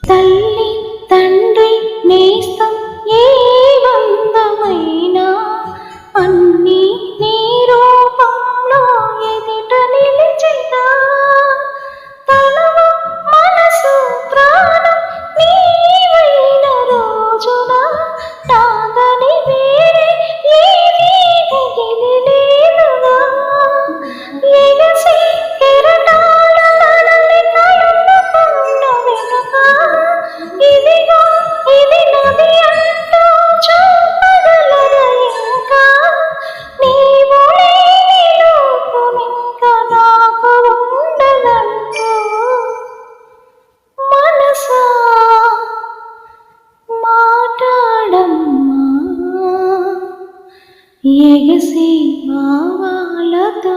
తల్లి తండ్రి నేస్తం ఏ బంధమైనా అన్నీ నీ రూపంలో ఎదుట నిలిచెదా. తనువు మనసు ప్రాణం నీవైన రోజున నాదని వేరే ఏది దిగిలేదుగా. ఎగసి కెరటాల మనల్ని కలుపుకున్న వెనుక ఇదిగో ఇది నది అంటూ చూపగలరా ఇంకా. నీవు లేని లోకమింక నాకు ఉండదంటూ మనసా మాట్లాడమ్మా ఎగసి భావాలతో.